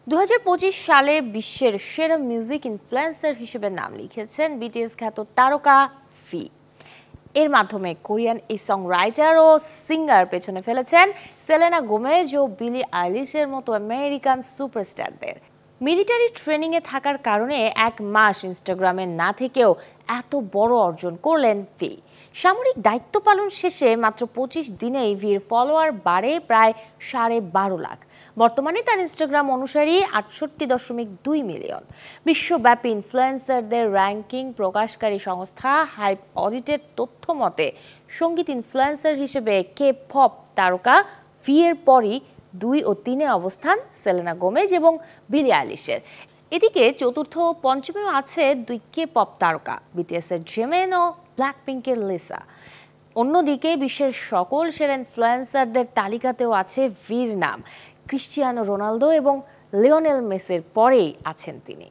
2025 সালে বিশ্বের সেরা মিউজিক ইনফ্লুয়েন্সার হিসেবে নাম লিখেছেন বিটিএস খ্যাত তারকা ভি। এর মাধ্যমে কোরিয়ান এই সং রাইটার ও সিঙ্গার পেছনে ফেলেছেন সেলেনা গোমেজ ও বিলি আইলিশের মতো আমেরিকান সুপারস্টারদের। মিলিটারি ট্রেনিংয়ে থাকার কারণে 1 মাস ইনস্টাগ্রামে না থেকেও এত বড় অর্জন করলেন ভি। সামরিক দায়িত্ব পালন শেষে মাত্র 25 দিনেই ভির ফলোয়ার বাড়ে প্রায় 12.5 লাখ। বর্তমানে তার ইনস্টাগ্রাম অনুসারী 68.2 মিলিয়ন। বিশ্বব্যাপী ইনফ্লুয়েন্সারদের র্যাঙ্কিং প্রকাশকারী সংস্থা হাইপ অডিটের তথ্য মতে সঙ্গীত ইনফ্লুয়েন্সার হিসেবে কে পপ তারকা ভি এর পরই 2 ও 3-এ অবস্থান সেলেনা গোমেজ এবং বিলি আইলিশের। এদিকে চতুর্থ ও পঞ্চমেও আছে 2 কে পপ তারকা বিটিএস এর জিমিন ও ব্ল্যাকপিঙ্কের লিসা। অন্যদিকে বিশ্বের সকল সেরা ইনফ্লুয়েন্সারদের তালিকাতেও আছে ভির নাম। ক্রিশ্চিয়ানো রোনালদো এবং লিওনেল মেসির পরেই আছেন তিনি।